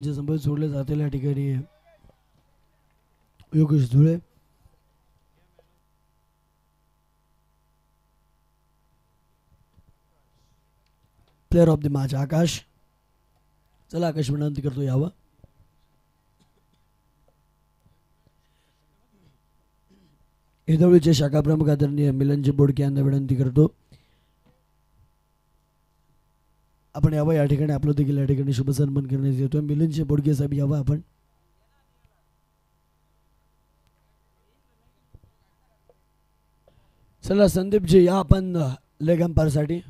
जे संबंध सोडले जातील या ठिकाणी Yogesh Dhule player of the match Akash. चला आकाश विनंती करतो यावं. हेदवळीचे शाखा प्रमुख आदरणीय मिलनजी बोडके यांना विनंती करतो आपण यावं. या ठिकाणी आपलं देखील या ठिकाणी शुभ सन्मान करण्यात येतो. मिलनजी बोडके साहेब यावं आपण. चला संदीपजी या आपण लेग अंपायर साठी.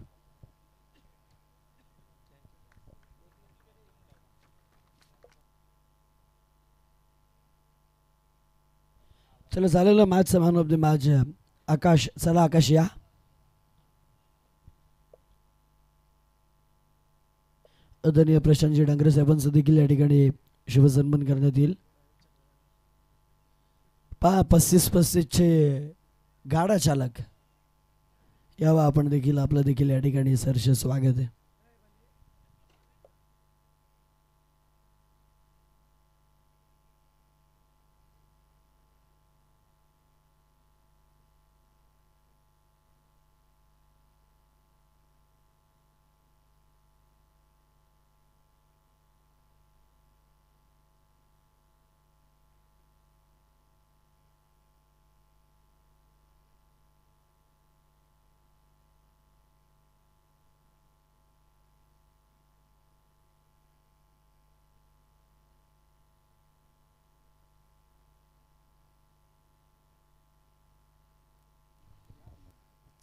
चला झालेलं मॅचचा man of the match Akash. चला आकाश या. आदरणीय प्रशांतजी डांगरे साहेबांचं देखील या ठिकाणी शुभसन्मान करण्यात येईल. 35-35चे गाडा चालक यावा आपण देखील. आपलं देखील या ठिकाणी सहर्ष स्वागत आहे.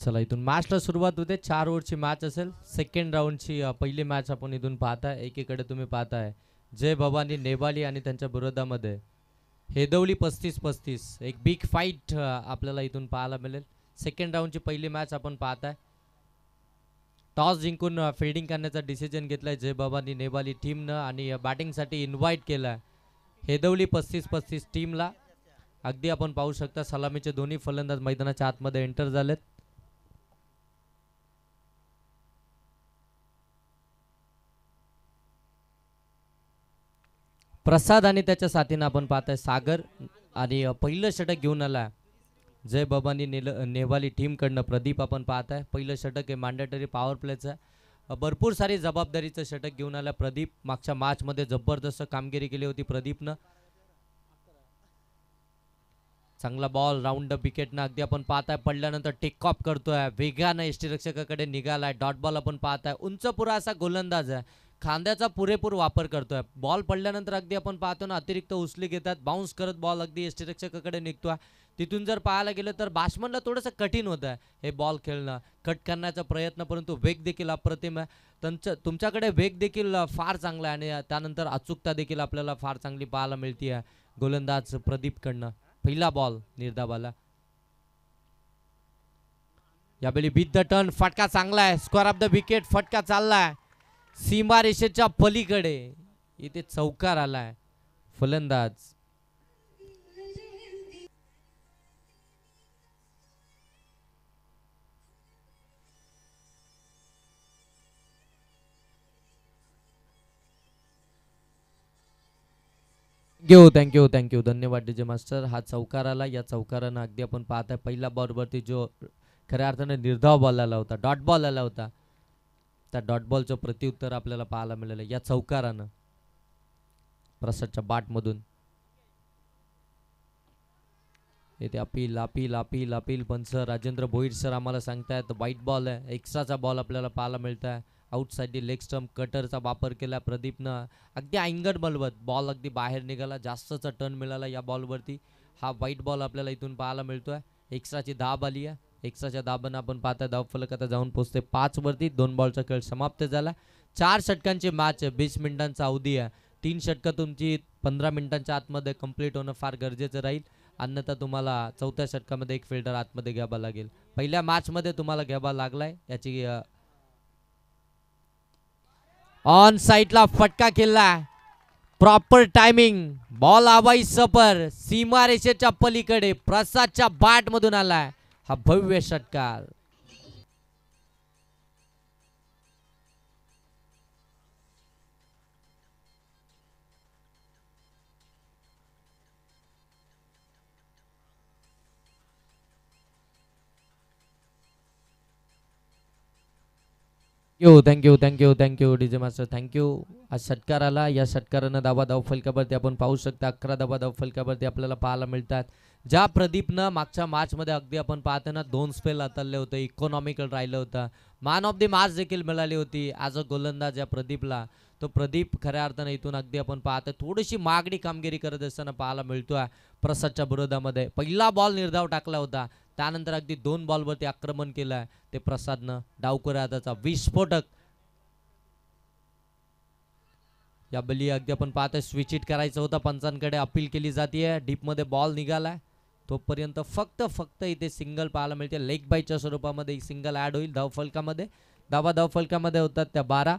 चला इथून मॅचला सुरुवात होते. 4 ओव्हरची मॅच असेल. सेकंड राऊंडची पहिली मॅच आपण इथून पाहताय. एकीकडे तुम्ही पाहताय जय भवानी नेवाली आणि त्यांच्या विरोधामध्ये हेदवली 35-35. एक बिग फाईट आपल्याला इथून पाहायला मिळेल. सेकंड राऊंडची पहिली मॅच आपण पाहताय. टॉस जिंकून फिल्डिंग करण्याचा डिसिजन घेतलाय जय भवानी नेवाली टीमनं आणि बॅटिंगसाठी इन्व्हाइट केलाय हेदवली 35-35 टीमला. अगदी आपण पाहू शकता सलामीचे दोन्ही फलंदाज मैदानाच्या आतमध्ये एंटर झालेत. प्रसाद आणि त्याच्या साथीनं आपण पाहताय सागर आणि पहिलं षटक घेऊन आला जय भवानी नेवाली टीमकडनं प्रदीप. आपण पाहताय पहिलं षटक आहे मॅन्डेटरी पॉवर प्लेचं. भरपूर सारी जबाबदारीचं षटक घेऊन आला प्रदीप. मागच्या मॅचमध्ये जबरदस्त कामगिरी केली होती प्रदीपनं. चांगला बॉल राऊंड द विकेटनं अगदी आपण पाहताय पडल्यानंतर टेक ऑफ करतोय वेगानं यष्टीरक्षकाकडे निघालाय. डॉट बॉल आपण पाहताय. उंच पुरा असा गोलंदाज आहे. खांद्याचा पुरेपूर वापर करतोय. बॉल पडल्यानंतर अगदी आपण पाहतो ना अतिरिक्त उचली घेतात. बाउन्स करत बॉल अगदी यष्टीरक्षकाकडे निघतोय. तिथून जर पाहायला गेलं तर बॅट्समनला थोडंसं कठीण होतं आहे हे बॉल खेळणं. कट करण्याचा प्रयत्न परंतु वेग देखील अप्रतिम आहे. तुमच्याकडे वेग देखील फार चांगला आहे आणि त्यानंतर अचूकता देखील आपल्याला फार चांगली पाहायला मिळते आहे गोलंदाज प्रदीपकडनं. पहिला बॉल निर्धावाला. यावेळी बीट द टर्न फटका चांगला आहे. स्क्वेअर ऑफ द विकेट फटका चाललाय सीमा रेषेच्या पलीकडे. इथे चौकार आलाय फलंदाज. थँक्यू धन्यवाद डीजे मास्टर. हा चौकार आला. या चौकारानं अगदी आपण पाहताय पहिल्या बॉलवरती जो खऱ्या अर्थाने निर्धाव बॉल आला होता डॉट बॉल आला होता त्या डॉट बॉलचं प्रत्युत्तर आपल्याला पाहायला मिळालं या चौकारानं प्रसादच्या बॅटमधून. येथे अपील पण सर राजेंद्र भोईर सर आम्हाला सांगतायत वाईट बॉल आहे. एक्स्ट्राचा बॉल आपल्याला पाहायला मिळत आहे. आउटसाइड लेग स्टंप कटरचा वापर केला प्रदीपनं. अगदी अँगल बलवत बॉल अगदी बाहेर निघाला. जास्तचा टर्न मिळाला या बॉलवरती. हा वाईट बॉल आपल्याला इथून पाहायला मिळतोय. एक्स्ट्राची दाब आली आहे. एक्स्ट्राच्या दाबानं आपण पाहता धाव फलक आता जाऊन पोहोचते 5 वरती. 2 बॉलचा खेळ समाप्त झाला. 4 षटकांची मॅच आहे. 20 मिनिटांचा अवधी आहे. 3 षटकं तुमची 15 मिनिटांच्या आतमध्ये कंप्लीट होणं फार गरजेचं राहील. अन्यथा तुम्हाला चौथ्या षटकामध्ये एक फिल्डर आतमध्ये घ्यावा लागेल. पहिल्या मॅचमध्ये तुम्हाला घ्यावा लागलाय. याची ऑन साइडला फटका केला. Proper timing. बॉल हवाई सपर सीमारेषेच्या पलीकडे प्रसादच्या बॅट मधून आलाय हा भव्य षटकार. Thank you DJ master thank you. आज षटकार आला, या षटकारानं धाव फलकावरती आपण पाहू शकता 11 धाव फलकावरती आपल्याला पाहायला मिळतात. ज्या प्रदीपनं मागच्या मॅचमध्ये अगदी आपण पाहतो ना 2 स्पेल हाताळले होते, इकॉनॉमिकल राहिलं होतं, मॅन ऑफ द मॅच देखील मिळाली होती ॲज अ गोलंदाज या प्रदीपला. तो प्रदीप खऱ्या अर्थानं इथून अगदी आपण पाहतो थोडीशी मागणी कामगिरी करत असताना पाहायला मिळतोय प्रसादच्या विरोधामध्ये. पहिला बॉल निर्धाव टाकला होता, त्यानंतर अगदी 2 बॉलवरती आक्रमण केलं आहे ते प्रसादनं. डावखुऱ्या हाताचा विस्फोटक या बली अगदी आपण पाहतोय स्विच इट करायचं होतं, पंचांकडे अपील केली जाते. डीपमध्ये बॉल निघालाय तोपर्यंत फक्त इथे सिंगल पाहायला मिळते. लेग बायच्या स्वरूपामध्ये सिंगल ऍड होईल धावफलकामध्ये. धावफलकामध्ये होतात त्या 12.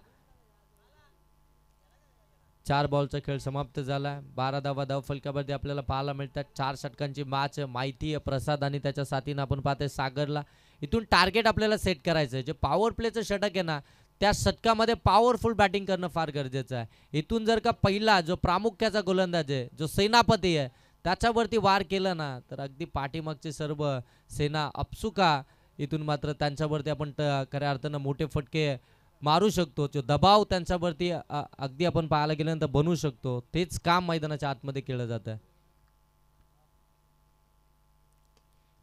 4 बॉलचा खेळ समाप्त झाला. 12 धावफलकामध्ये आपल्याला पाहायला मिळतात. 4 षटकांची मॅच माहिती आहे प्रसाद आणि त्याच्या साथीनं आपण पाहतोय सागरला. इथून टार्गेट आपल्याला सेट करायचं आहे. जे पॉवर प्लेचं षटक आहे ना त्या षटकामध्ये पॉवरफुल बॅटिंग करणं फार गरजेचं आहे. इथून जर का पहिला जो प्रामुख्याचा गोलंदाज आहे, जो सेनापती आहे, त्याच्यावरती वार केलं ना तर अगदी पाठीमागचे सर्व सेना अपसुका इथून मात्र त्यांच्यावरती आपण खऱ्या अर्थानं मोठे फटके मारू शकतो. जो दबाव त्यांच्यावरती अगदी आपण पाहायला गेल्यानंतर बनवू शकतो, तेच काम मैदानाच्या आतमध्ये केलं जातं.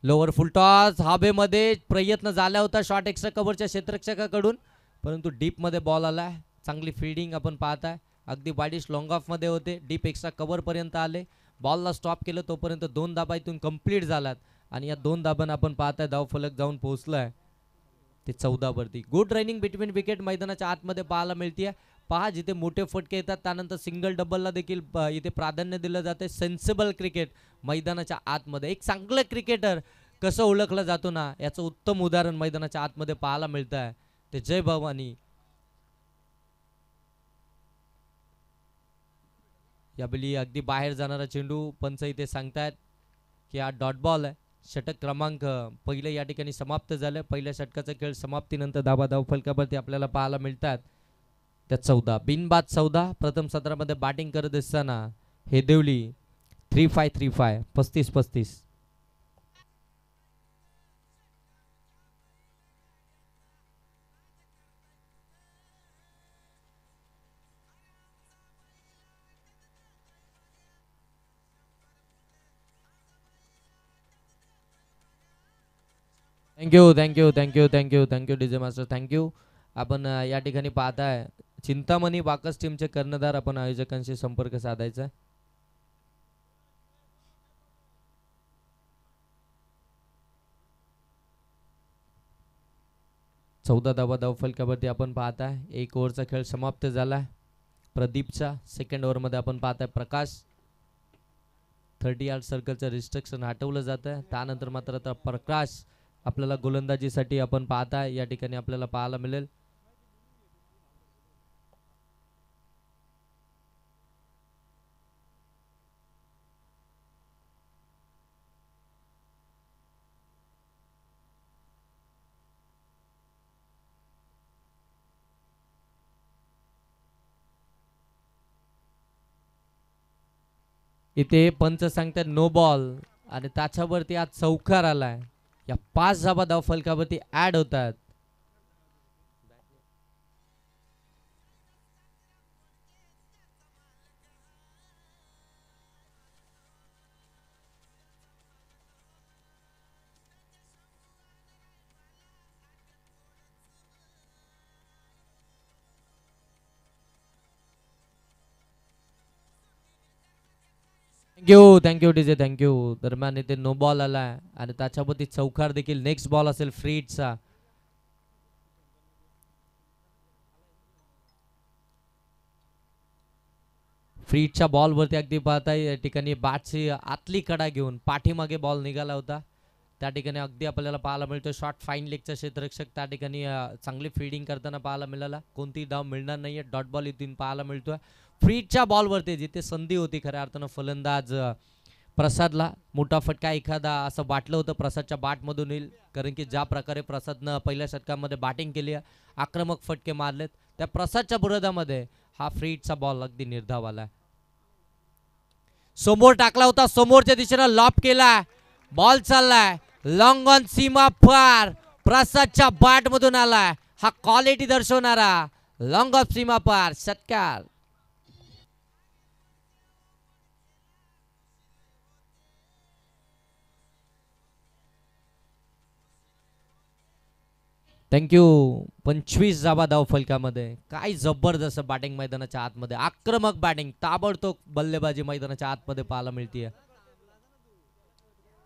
लोअर फुलटॉस हवेमध्ये प्रयत्न झाला होता शॉट एक्स्ट्रा कव्हरच्या क्षेत्ररक्षकाकडून, परंतु डीपमध्ये बॉल आला. चांगली फिल्डिंग आपण पाहताय. अगदी वाईडिश लॉंग ऑफमध्ये होते, डीप एक्स्ट्रा कव्हरपर्यंत आले, बॉलला स्टॉप केलं, तोपर्यंत 2 धाबा इथून कंप्लीट झालात आणि या 2 धाबांना आपण पाहताय धावफलक जाऊन पोहोचलाय ते 14 वरती. गुड रनिंग बिटवीन विकेट मैदानाच्या आतमध्ये पाहायला मिळते. पहा जिथे मोठे फटके येतात त्यानंतर सिंगल डबलला देखील इथे प्राधान्य दिलं जाते. सेन्सिबल क्रिकेट मैदानाच्या आतमध्ये. एक चांगलं क्रिकेटर कसं ओळखलं जातो ना याचं उत्तम उदाहरण मैदानाच्या आतमध्ये पाहायला मिळतं आहे ते जय भवानी. यावेळी अगदी बाहेर जाणारा चेंडू पंच इथे सांगतायत की हा डॉट बॉल आहे. षटक क्रमांक पहिले या ठिकाणी समाप्त झालं. पहिल्या षटकाचा खेळ समाप्तीनंतर धाव फलकावरती आपल्याला पाहायला मिळतात त्या 14. बिनबाद 14. प्रथम सत्रामध्ये बॅटिंग करत असताना हे देवली 3-5 35-35. Thank you DJ master thank you. आपण या ठिकाणी पाहताय चिंतामणी बाकस टीमचे कर्णधार आपण आयोजकांशी संपर्क साधायचा. चौदा धाव फलकावरती आपण पाहताय 1 ओव्हरचा खेळ समाप्त झालाय. प्रदीपच्या सेकंड ओव्हरमध्ये आपण पाहताय प्रकाश 30 यार्ड सर्कलचं रिस्ट्रिक्शन हटवलं जातं. त्यानंतर मात्र आता प्रकाश आपल्याला गोलंदाजीसाठी आपण पाहताय या ठिकाणी आपल्याला पाहायला मिळेल. इथे पंच सांगतात नो बॉल आणि त्याच्यावरती आज चौकार आलाय. या 5 धावा फलकावरती ऍड होतात. Thank you DJ thank you. दरम्यान इथे नो बॉल आलाय आणि त्याच्यावरती चौकार देखील. नेक्स्ट बॉल असेल फ्रीडचा. फ्रीडच्या बॉलवरती अगदी पाहताय या ठिकाणी बॅटची आतली कडा घेऊन पाठीमागे बॉल निघाला होता. त्या ठिकाणी अगदी आपल्याला पाहायला मिळतो शॉर्ट फाईन लेगचा क्षेत्ररक्षक त्या ठिकाणी चांगली फील्डिंग करताना पाहायला मिळाला. कोणती धाव मिळणार नाहीये. डॉट बॉल इथून पाहायला मिळतोय. फ्रीडच्या बॉलवरती जिथे संधी होती खऱ्या अर्थानं फलंदाज प्रसादला मोठा फटका एखादा असं वाटलं होतं प्रसादच्या बॅटमधून येईल, कारण की ज्या प्रकारे प्रसादनं पहिल्या षटकामध्ये बॅटिंग केली, आक्रमक फटके मारलेत, त्या प्रसादच्या विरोधामध्ये हा फ्रीडचा बॉल अगदी निर्धाव आला. समोर टाकला होता, समोरच्या दिशेनं लॉप केलाय, बॉल चाललाय लॉंग ऑन सीमा पार, प्रसादच्या बॅट मधून आलाय. हा क्वालिटी दर्शवणारा लॉंग ऑफ सीमा पार षटकार. थँक्यू. 25 जाबा धाव फलकामध्ये. काय जबरदस्त बॅटिंग मैदानाच्या आतमध्ये, आक्रमक बॅटिंग, ताबडतोब बल्लेबाजी मैदानाच्या आतमध्ये पाहायला मिळते.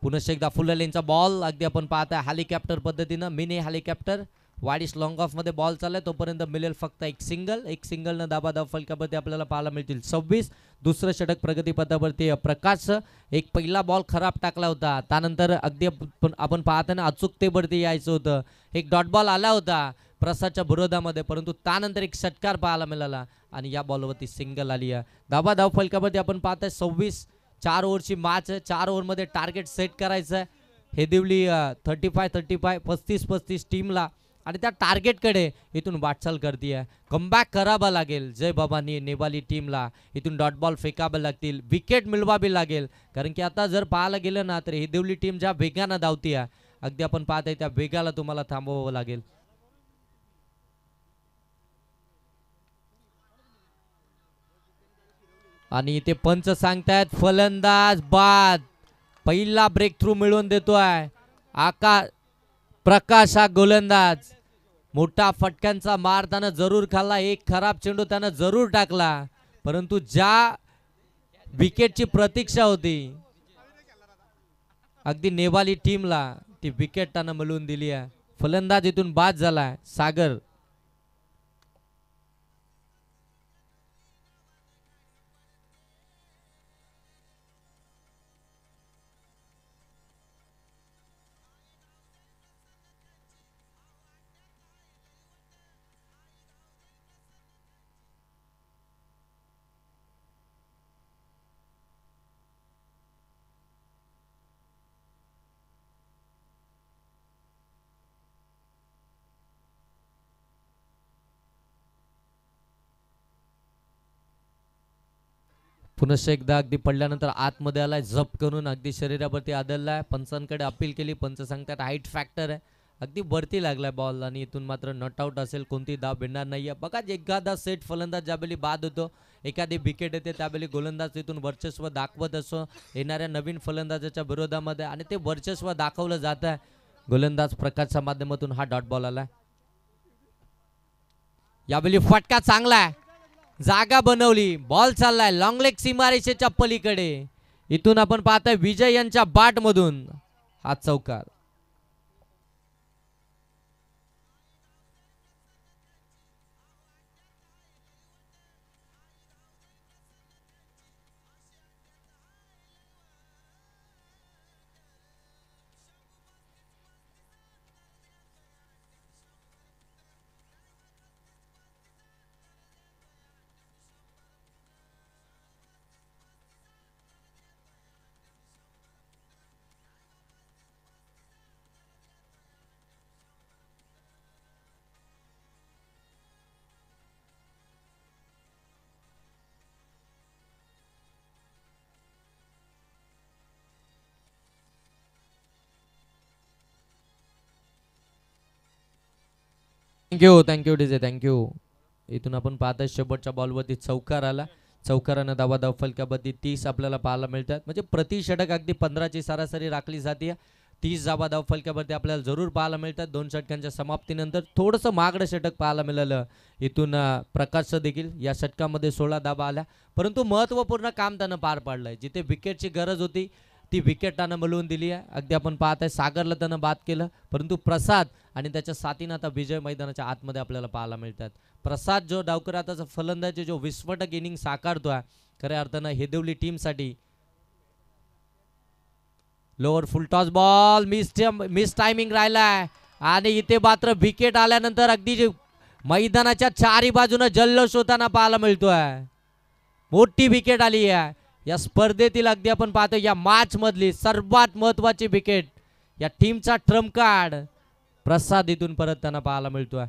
पुन्हा एकदा फुल लेनचा बॉल अगदी आपण पाहताय हेलिकॉप्टर पद्धतीनं, मिनी हेलिकॉप्टर. वाडीस लॉंग ऑफ मध्ये बॉल चाललाय, तोपर्यंत मिळेल फक्त एक सिंगल न दाबा धाव फलकावरती आपल्याला पाहायला मिळतील 26. दुसरं षटक प्रगतीपथावरती प्रकाश. एक पहिला बॉल खराब टाकला होता, त्यानंतर अगदी आपण पाहताना अचूकतेवरती यायचं होतं. एक डॉट बॉल आला होता प्रसादच्या विरोधामध्ये, परंतु त्यानंतर एक षटकार पाहायला मिळाला आणि या बॉलवरती सिंगल आली आहे. दाबा धाव फलकावरती आपण पाहताय 26. 4 ओव्हरची मॅच आहे. 4 ओव्हरमध्ये टार्गेट सेट करायचं आहे. हेदिवली 35 टीमला आणि त्या टार्गेटकडे इथून वाटचाल करते. कमबॅक करावा लागेल जय बाबांनी नेपाली टीमला. इथून डॉट बॉल फेकावे लागतील, विकेट मिळवावी लागेल. कारण की आता जर पाहायला गेलं ना तर हेदिवली टीम ज्या वेगानं धावतीये, अगदी आपण पाहताय त्या वेगाला तुम्हाला थांबवावं लागेल. आणि इथे पंच सांगतायत फलंदाज बाद. पहिला ब्रेक थ्रू मिळवून देतोय प्रकाश हा गोलंदाज. मोठा फटक्यांचा मार त्यानं जरूर खाल्ला, एक खराब चेंडू त्यानं जरूर टाकला, परंतु ज्या विकेटची प्रतीक्षा होती अगदी नेवाली टीमला, ती विकेट त्यानं मिळवून दिली आहे. फलंदाज इथून बाद झालाय सागर. पुनश्च एकदा अगदी पडल्यानंतर आतमध्ये आलाय, जप करून अगदी शरीरावरती आदळलाय. पंचांकडे अपील केली, पंच सांगतात हाईट फॅक्टर आहे. अगदी वरती लागलाय बॉल आणि इथून मात्र नॉट आउट असेल, कोणती धाव भेटणार नाहीये. बघा एखादा सेट फलंदाज ज्यावेळी बाद होतो, एखादी विकेट येते, त्यावेळी गोलंदाज इथून वर्चस्व दाखवत असतो येणाऱ्या नवीन फलंदाजाच्या विरोधामध्ये, आणि ते वर्चस्व दाखवलं जात आहे. गोलंदाज प्रकाशच्या माध्यमातून हा डॉट बॉल आलाय. यावेळी फटका चांगला आहे, जागा बनवली, बॉल चाललाय लॉंग लेग सीमारेषेच्या पलीकडे. इथून आपण पाहताय विजय यांच्या बाट मधून हा चौकार. Thank you DJ thank you. इथून आपण पाहताय शेवटच्या बॉलवरती चौकार आला. चौकारानं धावा धाव फलकावरती 30 आपल्याला पाहायला मिळतात. म्हणजे प्रति षटक अगदी 15ची सरासरी राखली जाते. 30 धावा धाव फलकावरती आपल्याला जरूर पाहायला मिळतात. 2 षटकांच्या समाप्तीनंतर थोडंसं मागडं षटक पाहायला मिळालं इथून प्रकाशचं देखील. या षटकामध्ये 16 धावा आल्या, परंतु महत्त्वपूर्ण काम त्यानं पार पाडलंय. जिथे विकेटची गरज होती ती विकेट त्यानं मिळवून दिली आहे. अगदी आपण पाहताय सागरला त्यानं बाद केलं, परंतु प्रसाद आणि त्याच्या साथीनं आता विजय मैदानाच्या आतमध्ये आपल्याला पाहायला मिळतात. प्रसाद जो डावकर आता फलंदाजी जो विस्फोटक इनिंग साकारतोय खऱ्या अर्थानं हेदिवली टीमसाठी. Lower full toss ball miss timing राहिलाय आणि इथे मात्र विकेट आल्यानंतर अगदी मैदानाच्या चारी बाजूने जल्लोष होताना पाहायला मिळतोय. मोठी विकेट आली आहे या स्पर्धेतील. अगदी आपण पाहतो या मॅच मधली सर्वात महत्वाची विकेट, या टीमचा ट्रम्प कार्ड प्रसाद इथून परत त्यांना पाहायला मिळतोय.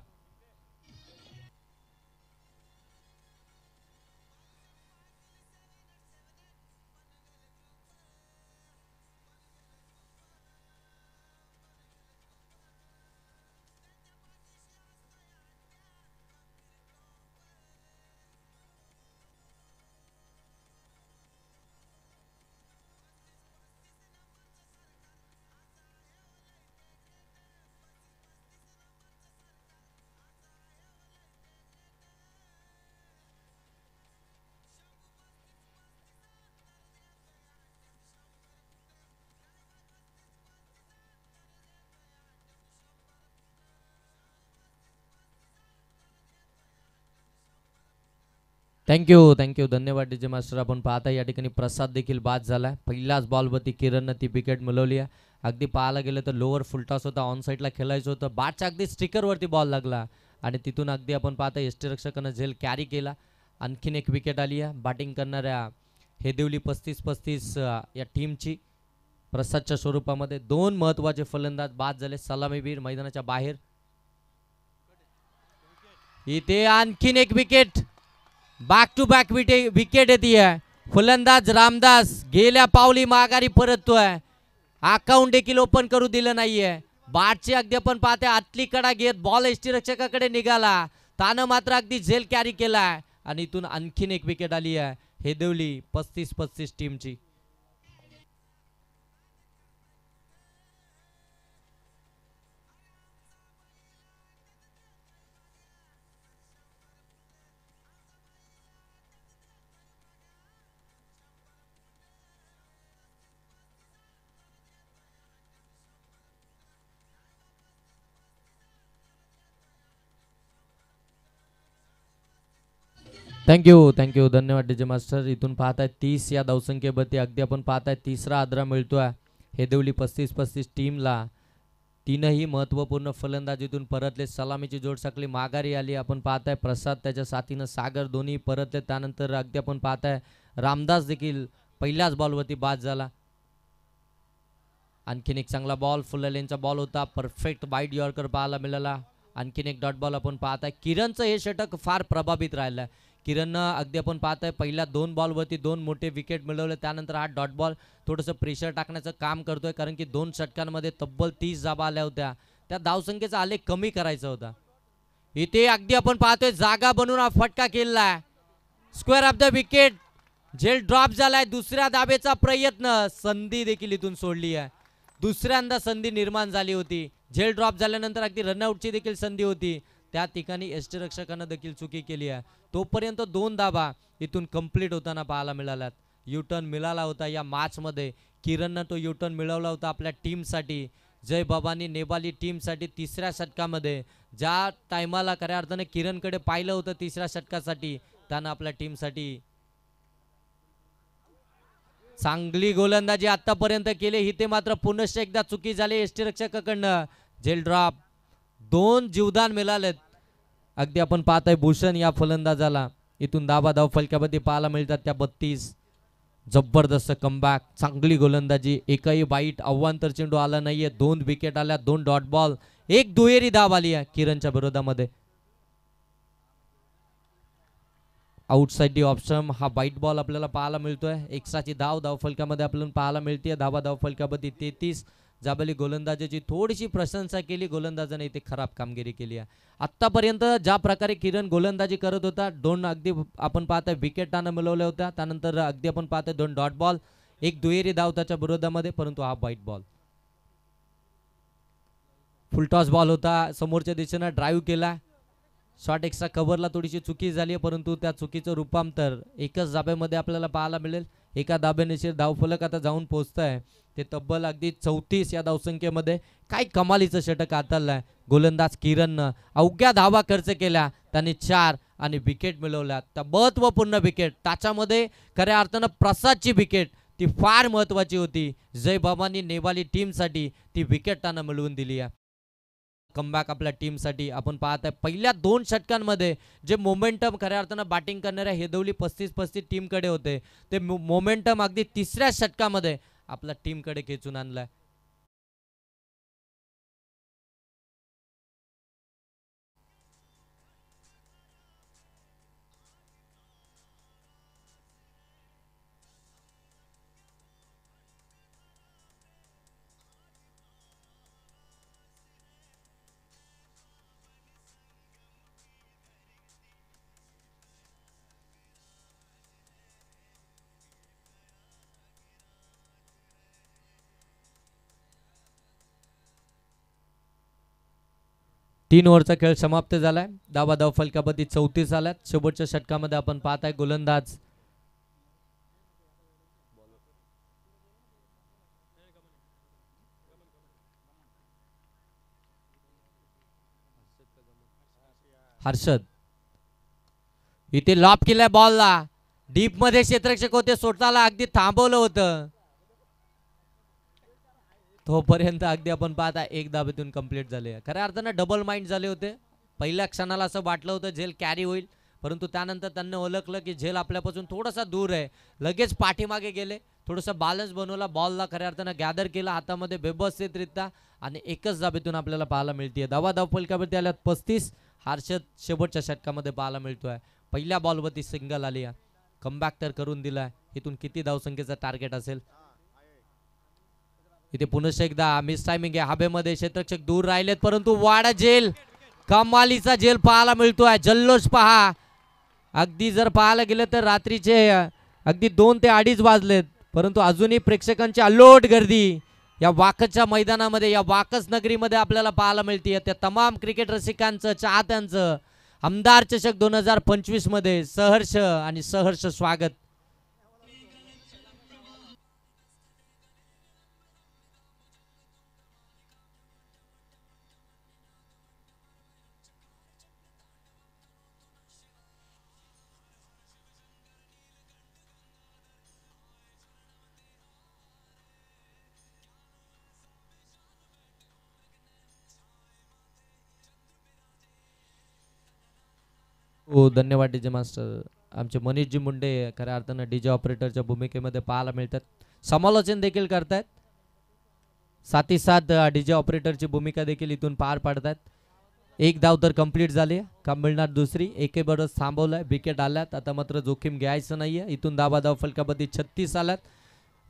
थँक्यू धन्यवाद डीजे मास्टर. आपण पाहता या ठिकाणी प्रसाद देखील बाद झाला. पहिल्याच बॉलवरती किरणनं ती विकेट मिळवली आहे. अगदी पाहायला गेलं तर लोअर फुलटॉस होता, ऑन साईडला खेळायचं होतं, बॅटच्या अगदी स्टिकरवरती बॉल लागला आणि तिथून अगदी आपण पाहता यष्टीरक्षकानं झेल कॅरी केला. आणखीन एक विकेट आली आहे बॅटिंग करणाऱ्या हेदेवली 35-35 या टीमची. प्रसादच्या स्वरूपामध्ये दोन महत्त्वाचे फलंदाज बाद झाले. सलामीवीर मैदानाच्या बाहेर. इथे आणखीन एक wicket, back to back wicket येते. फलंदाज रामदास गेल्या पावली माघारी परततोय. अकाउंट देखील ओपन करू दिलं नाहीये. बॅटची अगदी आपण पाहते आतली कडा घेत बॉल यष्टीरक्षकाकडे निघाला, त्यानं मात्र अगदी झेल कॅरी केलाय आणि इथून आणखीन एक विकेट आली आहे हेदेवली 35-35 टीमची. थँक्यू धन्यवाद डीजे मास्टर. इथून पाहताय 30 या धावसंख्येवरती अगदी आपण पाहताय तिसरा आदरा मिळतोय हेदेवली 35-35 टीमला. तीनही महत्त्वपूर्ण फलंदाज इथून परतले. सलामीची जोड साखळी माघारी आली. आपण पाहताय प्रसाद त्याच्या साथीनं सागर दोन्ही परतले. त्यानंतर अगदी आपण पाहताय रामदास देखील पहिल्याच बॉलवरती बाद झाला. आणखीन एक चांगला बॉल फुललेंचा बॉल होता, परफेक्ट वाईड यॉर्कर पाहायला मिळाला. आणखीन एक डॉट बॉल आपण पाहताय. किरणचं हे षटक फार प्रभावित राहिलं. किरणनं अगदी आपण पाहताय पहिल्या 2 बॉलवरती 2 मोठे विकेट मिळवले. त्यानंतर हा डॉट बॉल थोडंसं प्रेशर टाकण्याचं काम करतोय, कारण की 2 षटकांमध्ये तब्बल 30 धावा आल्या होत्या. त्या धावसंख्येचा आलेख कमी करायचा होता. इथे अगदी आपण पाहतोय जागा बनवून हा फटका केलाय. स्क्वेअर ऑफ द विकेट, झेल ड्रॉप झालाय. दुसऱ्या धाबेचा प्रयत्न, संधी देखील इथून सोडली आहे. दुसऱ्यांदा संधी निर्माण झाली होती. झेल ड्रॉप झाल्यानंतर अगदी रनआउटची देखील संधी होती. त्या ठिकाणी यष्टीरक्षकानं देखील चुकी केली आहे. तोपर्यंत 2 धाबा इथून कंप्लीट होताना पाहायला मिळाल्यात. युटर्न मिळाला होता या मॅचमध्ये. किरणनं तो युटर्न मिळवला होता आपल्या टीमसाठी, जय बाबांनी नेपाली टीमसाठी. तिसऱ्या षटकामध्ये ज्या टायमाला खऱ्या अर्थाने किरणकडे पाहिलं होतं तिसऱ्या षटकासाठी, त्यानं आपल्या टीमसाठी चांगली गोलंदाजी आतापर्यंत केली. इथे मात्र पुनश्च एकदा चुकी झाली यष्टीरक्षकाकडनं. झेल ड्रॉप, 2 जीवदान मिळालेत. अगदी आपण पाहताय भूषण या फलंदाजाला इथून धाव फलकावरती पाहायला मिळतात त्या 32. जबरदस्त कमबॅक, चांगली गोलंदाजी. एकही बाईट अव्वांतर चेंडू आला नाहीये. 2 विकेट आल्या, 2 डॉट बॉल, 1 दुहेरी धाव आली आहे किरणच्या विरोधामध्ये. आउटसाइड ऑप्शन हा वाईट बॉल आपल्याला पाहायला मिळतोय. एक्स्ट्राची धाव फलकामध्ये आपल्याला पाहायला मिळते. धाव फलकावरती 33. जाबली गोलंदाजाची थोडीशी प्रशंसा केली. गोलंदाजाने इथे खराब कामगिरी केली आहे. आत्तापर्यंत ज्या प्रकारे किरण गोलंदाजी करत होता, 2 अगदी आपण पाहताय विकेट त्यानं मिळवल्या होत्या. त्यानंतर अगदी आपण पाहताय 2 डॉट बॉल, 1 दुहेरी धाव त्याच्या विरोधामध्ये, परंतु हा वाईट बॉल. फुलटॉस बॉल होता, समोरच्या दिशेनं ड्राईव्ह केला. शॉट एक्स्ट्रा कव्हरला थोडीशी चुकी झाली आहे, परंतु त्या चुकीचं रूपांतर एकच धाब्यामध्ये आपल्याला पाहायला मिळेल. एका धाब्यानिशी धावफलक आता जाऊन पोहोचत आहे ते तब्बल अगदी 34 या धावसंख्येमध्ये. काय कमालीचं षटक हाताळलंय गोलंदाज किरणनं. अवघ्या धावा खर्च केल्या त्यांनी, 4 आणि विकेट मिळवल्या. त्या महत्त्वपूर्ण विकेट, त्याच्यामध्ये खऱ्या अर्थानं प्रसादची विकेट ती फार महत्त्वाची होती. जय बाबांनी नेपाली टीमसाठी ती विकेट त्यानं मिळवून दिली आहे. कमबॅक आपल्या टीमसाठी आपण पाहताय पहिल्या 2 षटकांमध्ये जे मोमेंटम खऱ्या अर्थानं बॅटिंग करणाऱ्या हेदवली 35-35 टीमकडे होते, ते मोमेंटम अगदी तिसऱ्या षटकामध्ये आपल्या टीमकडे खेचून आणलाय. तीन ओव्हरचा खेळ समाप्त झालाय. धाव फलकावरती 34 आल्यात. शेवटच्या षटकामध्ये आपण पाहताय गोलंदाज हर्षद इथे लॉप केलाय बॉलला, डीप मध्ये क्षेत्ररक्षक होते, स्वतःला अगदी थांबवलं होतं, तोपर्यंत अगदी आपण पाहता एक धाबेतून कंप्लीट झाले. खऱ्या अर्थानं डबल माइंड झाले होते. पहिल्या क्षणाला असं वाटलं होतं झेल कॅरी होईल, परंतु त्यानंतर त्यांनी ओळखलं की झेल आपल्यापासून थोडासा दूर आहे, लगेच पाठीमागे गेले, थोडासा बॅलन्स बनवला, बॉलला खऱ्या अर्थानं गॅदर केला हातामध्ये व्यवस्थितरित्या आणि एकच धाबेतून आपल्याला पाहायला मिळते. धाव फलकावरती आल्यात 35. हर्षद शेवटच्या षटकामध्ये पाहायला मिळतोय. पहिल्या बॉलवरती सिंगल आली, कमबॅक तर करून दिलाय. इथून किती धावसंख्येचा टार्गेट असेल? इथे पुन्हा एकदा मिस टायमिंग आहे, हवेमध्ये क्षेत्ररक्षक दूर राहिलेत, परंतु वाडा झेल, कमालीचा झेल पाहायला मिळतोय. जल्लोष पहा, अगदी जर पाहायला गेलं तर रात्रीचे अगदी 2 ते 2:30 वाजलेत, परंतु अजूनही प्रेक्षकांची अल्लोट गर्दी या वाकसच्या मैदानामध्ये, या वाकस नगरीमध्ये आपल्याला पाहायला मिळते. त्या तमाम क्रिकेट रसिकांचं, चाहत्यांचं आमदार चषक 2025 मध्ये सहर्ष आणि सहर्ष स्वागत. हो, धन्यवाद डीजे मास्टर. आमचे मनीषजी मुंडे खऱ्या अर्थानं डीजे ऑपरेटरच्या भूमिकेमध्ये पाहायला मिळतात, समालोचन देखील करतात, साथी साथ डीजे ऑपरेटरची भूमिका देखील इथून पार पाडतात. एक धाव तर कंप्लीट झाली, का मिळणार दुसरी? एकेबरोबर थांबवलाय, विकेट आल्यात, आता मात्र जोखीम घ्यायचं नाहीये. इथून धाव फलकावरती 36 आल्यात.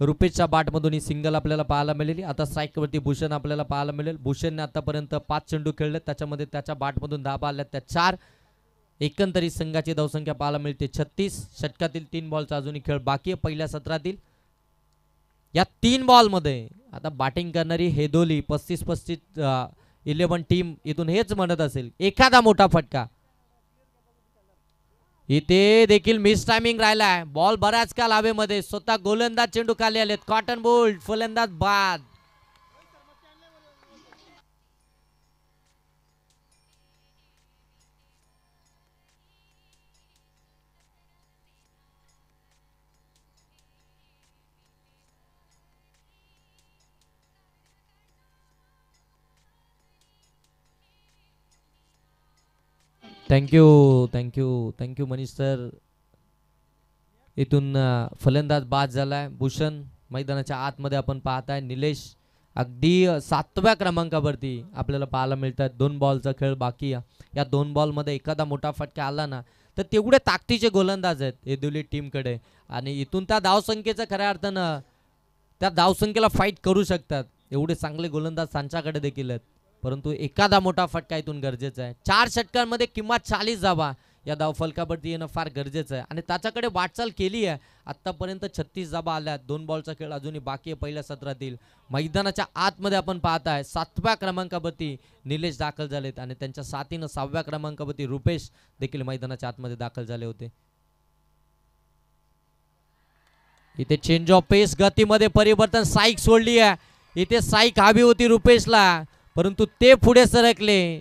रुपेशच्या बाटमधून ही सिंगल आपल्याला पाहायला मिळेल. आता स्ट्राईकवरती भूषण आपल्याला पाहायला मिळेल. भूषणने आतापर्यंत 5 चेंडू खेळले, त्याच्यामध्ये त्याच्या बाटमधून धाबा आल्यात त्या 4. एकंदरीत संघाची धावसंख्या पाहायला मिळते 36. षटकातील 3 बॉलचा अजूनही खेळ बाकी आहे पहिल्या सत्रातील. या 3 बॉलमध्ये आता बॅटिंग करणारी हेदोली 35-35 11 टीम इथून हेच म्हणत असेल एखादा मोठा फटका. इथे देखील मिस टायमिंग राहिलाय, बॉल बऱ्याच काल हवेमध्ये, स्वतः गोलंदाज चेंडू खाली आलेत, कॉटन बोल्ट, फलंदाज बाद. Thank you thank you thank you Manish sir. इथून फलंदाज बाद झालाय भूषण. मैदानाच्या आतमध्ये आपण पाहताय निलेश अगदी 7व्या क्रमांकावरती आपल्याला पाहायला मिळतात. 2 बॉलचा खेळ बाकी आहे. या 2 बॉलमध्ये एखादा मोठा फटका आला ना तर तेवढे ताकदीचे गोलंदाज आहेत हेदोली टीमकडे, आणि इथून त्या धावसंख्येचं खऱ्या अर्थानं त्या धावसंख्येला फाईट करू शकतात. एवढे चांगले गोलंदाज त्यांच्याकडे देखील आहेत, परंतु एखादा मोठा फटका इथून गरजेचा आहे. 4 षटकांमध्ये किंमत 40 धावा या धावफलकावरती येणं फार गरजेचं आहे, आणि त्याच्याकडे वाटचाल केली आहे. आतापर्यंत 36 धावा आल्यात. 2 बॉलचा खेळ अजूनही बाकी आहे पहिल्या सत्रातील. मैदानाच्या आतमध्ये आपण पाहताय 7व्या क्रमांकावरती निलेश दाखल झालेत, आणि त्यांच्या साथीनं 6व्या क्रमांकावरती रुपेश देखील मैदानाच्या आतमध्ये दाखल झाले होते. इथे चेंज ऑफ पेस, गतीमध्ये परिवर्तन, साईक सोडली आहे. इथे साईक हवी होती रुपेशला, परंतु ते पुढे सरकले,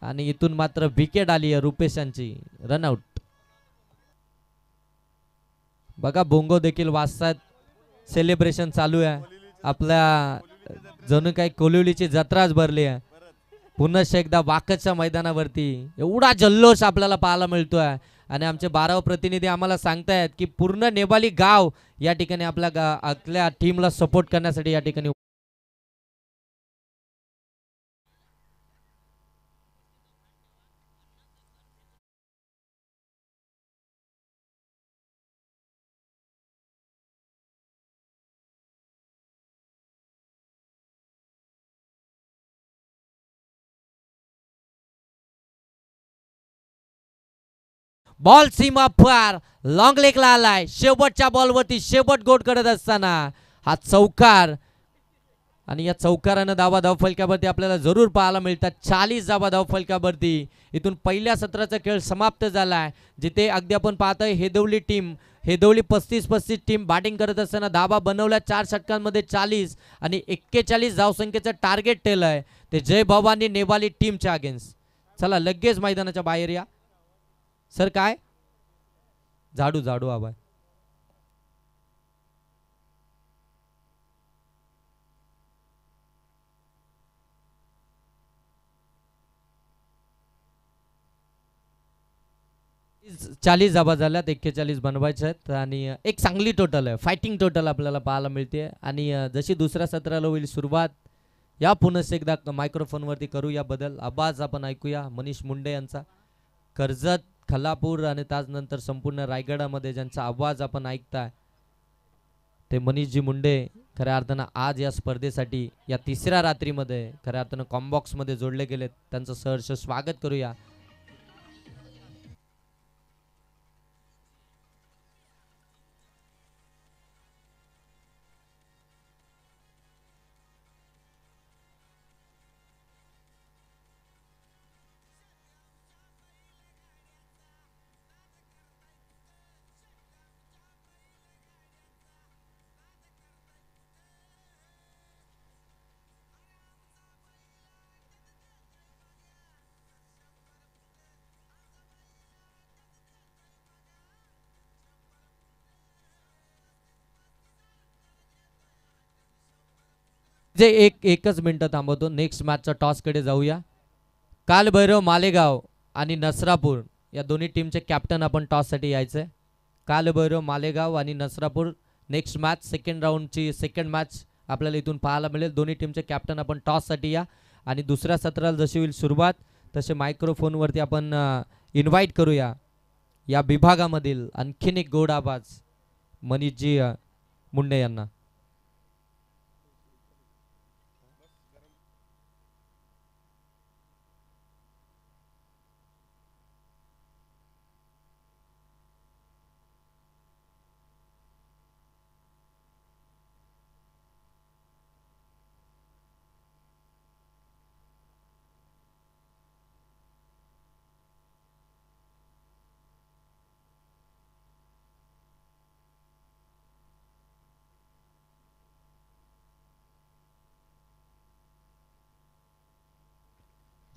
आणि इथून मात्र विकेट आली आहे रुपेशांची. रनआउट. बघा बोंगो देखील वाजतात, सेलिब्रेशन चालू आहे. आपल्या जणू काही कोलिवलीची जत्राच भरली आहे. पुन्हा एकदा वाकसच्या मैदानावरती एवढा जल्लोष आपल्याला पाहायला मिळतोय, आणि आमचे 12 प्रतिनिधी आम्हाला सांगतायत की पूर्ण नेवाली गाव या ठिकाणी आपल्या टीमला सपोर्ट करण्यासाठी या ठिकाणी. बॉल सीमा पार, लॉंग लेगला आलाय. शेवटच्या बॉलवरती शेवट गोट करत असताना हा चौकार, आणि या चौकारानं धावफलकावरती आपल्याला जरूर पाहायला मिळतात 40 धावफलकावरती. इथून पहिल्या सत्राचा खेळ समाप्त झालाय, जिथे अगदी आपण पाहतोय हेदोली 35-35 टीम बॅटिंग करत असताना धावा बनवल्या 4 षटकांमध्ये 40, आणि 41 धावसंख्येचं टार्गेट ठेवलंय ते जय भवानी नेवाली टीमच्या अगेन्स्ट. चला लगेच मैदानाच्या बाहेर या. सर काय झाडू झाडू हवा आहे. चाळीस जाबा झाल्यात, 41 बनवायचे आहेत आणि एक चांगली टोटल आहे, फायटिंग टोटल आपल्याला पाहायला मिळते. आणि जशी दुसऱ्या सत्राला होईल सुरुवात, या पुन्हा एकदा मायक्रोफोनवरती करू याबद्दल आवाज आपण ऐकूया मनीष मुंडे यांचा. कर्जत, खल्लापूर आणि त्यानंतर संपूर्ण रायगडामध्ये ज्यांचा आवाज आपण ऐकताय ते मनीषजी मुंडे खऱ्या अर्थानं आज या स्पर्धेसाठी या तिसऱ्या रात्रीमध्ये खऱ्या अर्थानं कॉम्बॉक्समध्ये जोडले गेलेत. त्यांचं सहर्ष स्वागत करूया. जे एकच मिनिटं थांबवतो. नेक्स्ट मॅचच्या टॉसकडे जाऊया. कालभैरव मालेगाव आणि नसरापूर या दोन्ही टीमचे कॅप्टन आपण टॉससाठी यायचे. कालभैरव मालेगाव आणि नसरापूर नेक्स्ट मॅच, सेकंड राऊंडची सेकंड मॅच आपल्याला इथून पाहायला मिळेल. दोन्ही टीमचे कॅप्टन आपण टॉससाठी या आणि दुसऱ्या सत्राला जशी होईल सुरुवात तसे मायक्रोफोनवरती आपण इन्व्हाइट करूया या विभागामधील आणखीन एक गोड आवाज मनीषजी मुंडे यांना.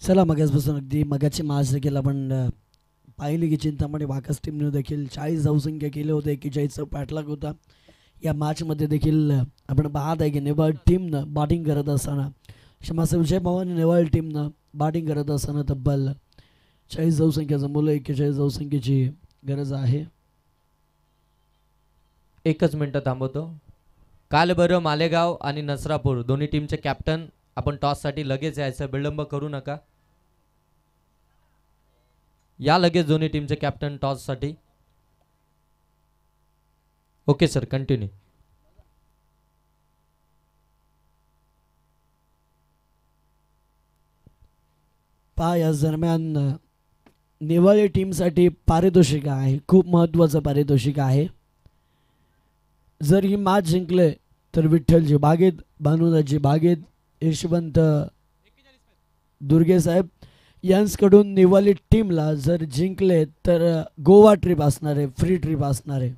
चला मगासपासून अगदी मगाची मॅच देखील आपण पाहिली की चिंतामणी वाकस टीमने देखील 40 धावसंख्या केले होते, 41चा पाठलाग होता. या मॅचमध्ये देखील आपण पाहत आहे की नेवाळ टीमनं बॅटिंग करत असताना, क्षमासे विजय पवार नेवाळ टीमनं बॅटिंग करत असताना तब्बल 40 धावसंख्याचं मुलं 41 धावसंख्येची गरज आहे. एकच मिनिटं थांबवतो. कालभैरव मालेगाव आणि नसरापूर दोन्ही टीमचे कॅप्टन आपण टॉससाठी लगेच यायचं, विलंब करू नका. या लगेच दोन्ही टीमचे कॅप्टन टॉससाठी. Okay sir, continue. पहा या दरम्यान नेवाळे टीमसाठी पारितोषिक आहे, खूप महत्त्वाचं पारितोषिक आहे. जर ही मॅच जिंकले तर विठ्ठलजी बागेत, भानुदाजी बागेत, यशवंत दुर्गे साहेब यांकडून नेवाळी टीमला जर जिंकले तर गोवा ट्रिप असणार आहे, फ्री ट्रिप असणार आहे.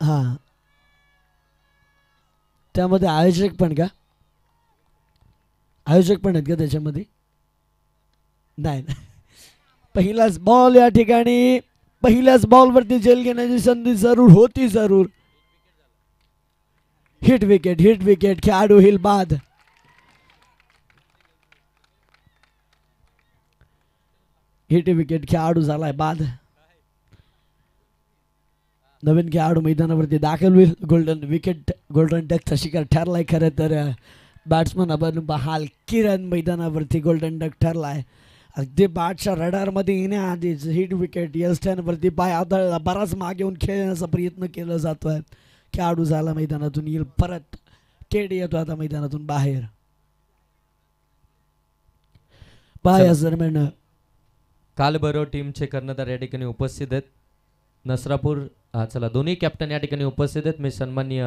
हां, त्यामध्ये आयोजक पण का? आयोजक पण आहेत का त्याच्यामध्ये? नाही. पहिलाच बॉल या ठिकाणी, पहिल्याच बॉलवरती जेल घेण्याची संधी जरूर होती, जरूर. हिट विकेट, हिट विकेट, खेळाडू हिल बाद. हिट विकेट, खेळाडू झालाय बाद. नवीन खेळाडू मैदानावरती दाखल होईल. गोल्डन विकेट, गोल्डन डकचा शिकार ठरलाय. खरं तर बॅट्समन आपण बहाल किरण मैदानावरती गोल्डन डक ठरलाय. अगदी बॅटच्या रडारमध्ये येण्याआधीच हिट विकेट, यलस्टॅनवरती पाय आदळला, बराच मागे येऊन खेळण्याचा प्रयत्न केला जातोय. खेळाडू झाला मैदानातून, येईल परत. केड येतो आता मैदानातून बाहेर. पाय दरम्यान कालभैरव टीमचे कर्णधार या ठिकाणी उपस्थित आहेत. नसरापूर चला दोन्ही कॅप्टन या ठिकाणी उपस्थित आहेत. मी सन्माननीय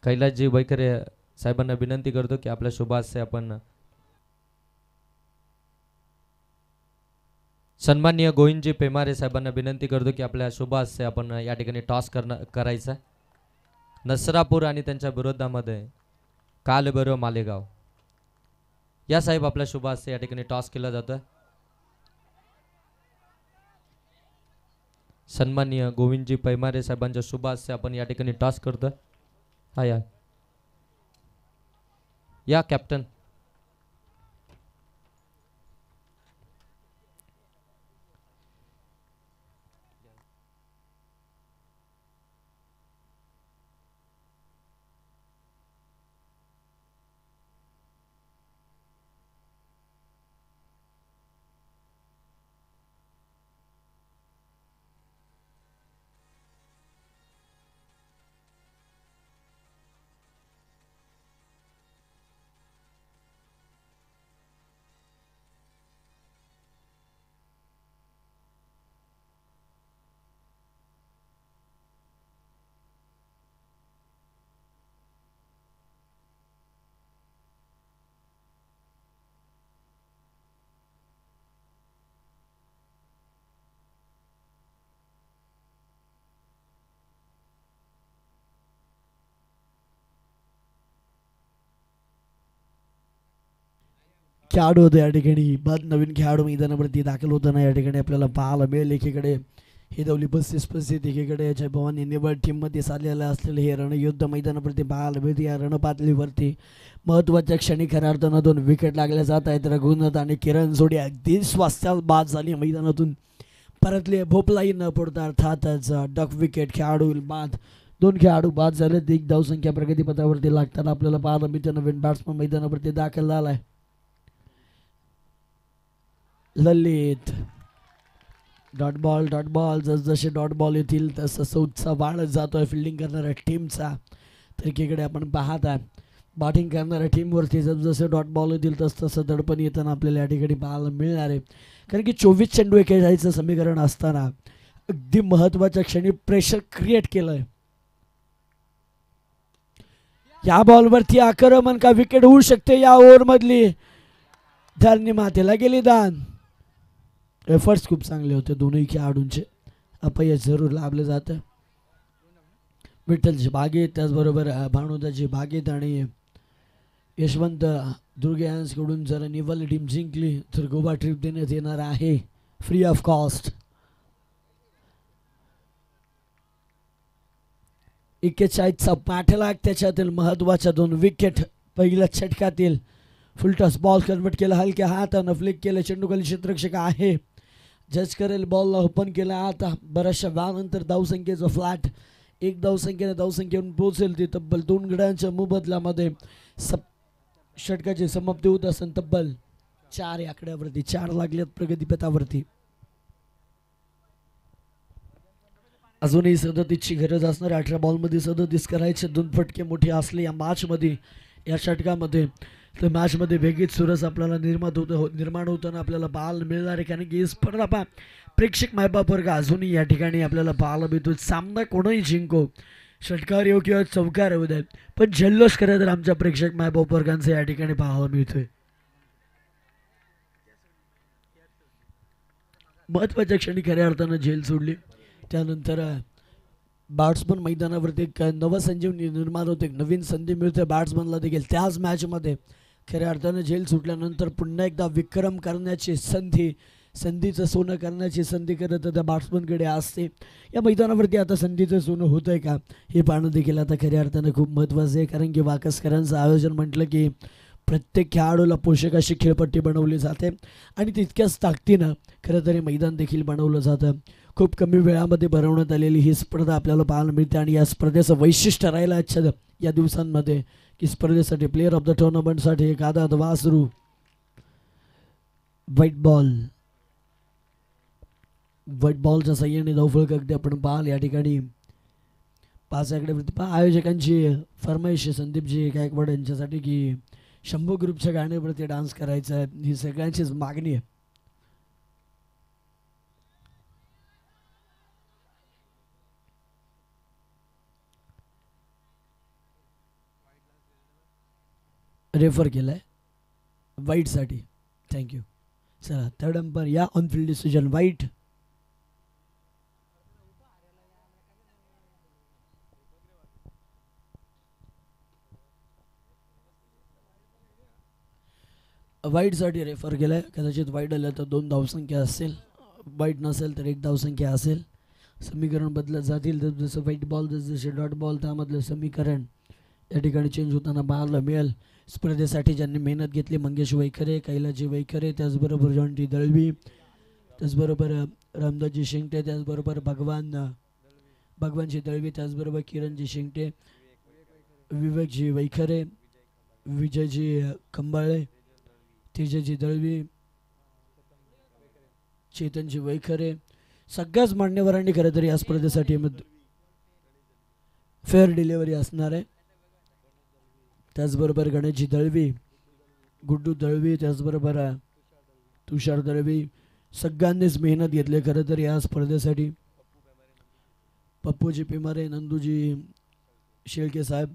कैलासजी वैखरे साहेबांना विनंती करतो की आपल्या शुभास्ते आपण, सन्माननीय गोविंदजी पेमारे साहेबांना विनंती करतो की आपल्या शुभास्ते आपण या ठिकाणी टॉस करायचा. नसरापूर आणि त्यांच्या विरोधामध्ये कालभैरव मालेगाव. या साहेब आपल्या शुभास्ते या ठिकाणी टॉस केला जातोय. सन्माननीय गोविंदजी पैमारे साहेबांच्या शुभ हस्ते आपण या ठिकाणी टॉस करतोय. हा या कॅप्टन. खेळाडू होते या ठिकाणी. बाद नवीन खेळाडू मैदानावरती दाखल होताना या ठिकाणी आपल्याला पाहायला मिळेल. एकीकडे हिरवली 35-35, एकीकडे याच्या भवानी निवड टीममध्ये चाललेलं असलेलं हे रणयुद्ध मैदानावरती पाहायला मिळते. या रणपातळीवरती महत्त्वाच्या क्षणी खऱ्या अर्थानं 2 विकेट लागल्या जात आहेत. रघुनाथ आणि किरण जोडी अगदी स्वास्थ्यात बाद झाली मैदानातून परतले. भोपलाही न पडता अर्थातच डक विकेट. खेळाडू बाद, 2 खेळाडू बाद झाले. 1 धावसंख्या प्रगतीपथावरती लागताना आपल्याला पाहायला मिळते. नवीन बॅट्समन मैदानावरती दाखल झाला आहे ललित. डॉट बॉल जसजसे डॉट बॉल येतील तसं उत्साह वाढत जातोय फिल्डिंग करणाऱ्या टीमचा. तर एकीकडे आपण पाहत आहे बॅटिंग करणाऱ्या टीमवरती जसजसे डॉट बॉल येतील तसं दडपण येताना आपल्याला या ठिकाणी पाहायला मिळणार आहे. कारण की 24 चेंडू एकेचाळीसचं समीकरण असताना अगदी महत्त्वाच्या क्षणी प्रेशर क्रिएट केलंय. या बॉलवरती आक्रमण का विकेट होऊ शकते या ओव्हरमधली. धरणी मातेला गेली दान. एफर्ट्स खूप चांगले होते दोन्ही खेळाडूंचे. अपयश जरूर लाभलं जातं. विठ्ठलजी बागेत, त्याचबरोबर भानुदाजी बागेत आणि यशवंत दुर्गे यांच्याकडून जर निवल टीम जिंकली तर गोवा ट्रिप देण्यात येणार आहे फ्री ऑफ कॉस्ट. 41चा पाठलाग, त्याच्यातील महत्त्वाच्या 2 विकेट. पहिल्या षटकातील फुलटॉस बॉल कन्वर्ट केला, हलक्या हातानं फ्लिक केलं. चेंडूखाली क्षेत्ररक्षक आहे, जज करेल. बॉलला ओपन केला. आता बऱ्याचशा वेळानंतर धावसंख्येचं फ्लॅट 1 धावसंख्येवरून पोहोचेल ती तब्बल 2 गड्यांच्या मोबदल्यामध्ये षटकाची समाप्ती होत असेल. तब्बल 4 या आकड्यावरती 4 लागल्यात प्रगतीपथावरती. अजूनही 37ची गरज असणार. 18 बॉलमध्ये 37 करायचे. 2 फटके मोठे असले या मॅचमध्ये, या षटकामध्ये, तर मॅचमध्ये वेगळीच सुरस आपल्याला निर्माण होताना आपल्याला पाहायला मिळणार आहे. कारण की स्पर्धा पहा प्रेक्षक मायबापवर का अजूनही या ठिकाणी आपल्याला पाहायला मिळतो. सामना कोणीही जिंको, षटकार येऊ किंवा चौकार येऊ द्या, पण जल्लोष खरं तर आमच्या प्रेक्षक मायबापवर्गांचं या ठिकाणी पाहायला मिळतोय. महत्त्वाच्या क्षणी खऱ्या अर्थानं झेल सोडली. त्यानंतर बॅट्समन मैदानावरती एक नवसंजीवनी निर्माण होते, नवीन संधी मिळते बॅट्समनला देखील. त्याच मॅचमध्ये खऱ्या अर्थानं झेल सुटल्यानंतर पुन्हा एकदा विक्रम करण्याची संधीचं सोनं करण्याची संधी करत त्या बॅट्समनकडे असते. या मैदानावरती आता संधीचं सोनं होतं आहे का हे पाहणं देखील आता खऱ्या अर्थानं खूप महत्त्वाचं आहे. कारण की वाकसकरांचं आयोजन म्हटलं की प्रत्येक खेळाडूला पोषक अशी खेळपट्टी बनवली जाते आणि तितक्याच ताकदीनं खरं तरी मैदान देखील बनवलं जातं. खूप कमी वेळामध्ये भरवण्यात आलेली ही स्पर्धा आपल्याला पाहायला मिळते आणि या स्पर्धेचं वैशिष्ट्य राहिलं आजच्या या दिवसांमध्ये की स्पर्धेसाठी प्लेअर ऑफ द टुर्नामेंटसाठी एक आदात वासरू व्हाईट बॉलच्या सहाय्याने धावफलक अगदी आपण पाहाल या ठिकाणी 5 आकड्यावरती आयोजकांची फरमाईश संदीपजी गायकवाड यांच्यासाठी की शंभू ग्रुपच्या गाण्यावरती डान्स करायचा आहे, ही सगळ्यांचीच मागणी आहे. रेफर केलाय वाईटसाठी. थँक्यू. चला थर्ड अंपायर या ऑन फील्ड डिसिजन वाईट. वाईटसाठी रेफर केलाय. कदाचित वाईट आलं तर 2 धावसंख्या असेल, वाईट नसेल तर 1 धावसंख्या असेल. समीकरण बदलत जातील जसं व्हाईट बॉल जसे डॉट बॉल त्यामधलं समीकरण या ठिकाणी चेंज होताना पाहायला मिळेल. स्पर्धेसाठी ज्यांनी मेहनत घेतली मंगेश वैखरे, कैलाजी वैखरे, त्याचबरोबर जॉन्टी दळवी, त्याचबरोबर रामदासजी शिंगटे, त्याचबरोबर भगवानजी दळवी, त्याचबरोबर किरणजी शिंगटे, विवेकजी वैखरे, विजयजी खंबाळे, तेजजी दळवी, चेतनजी वैखरे, सगळ्याच मान्यवरांनी खरं तर या स्पर्धेसाठी फेअर डिलिव्हरी असणार आहे. त्याचबरोबर गणेशजी दळवी, गुड्डू दळवी, त्याचबरोबर तुषार दळवी, सगळ्यांनीच मेहनत घेतली खरं तर या स्पर्धेसाठी. पप्पूजी पिमारे, नंदूजी शेळके साहेब,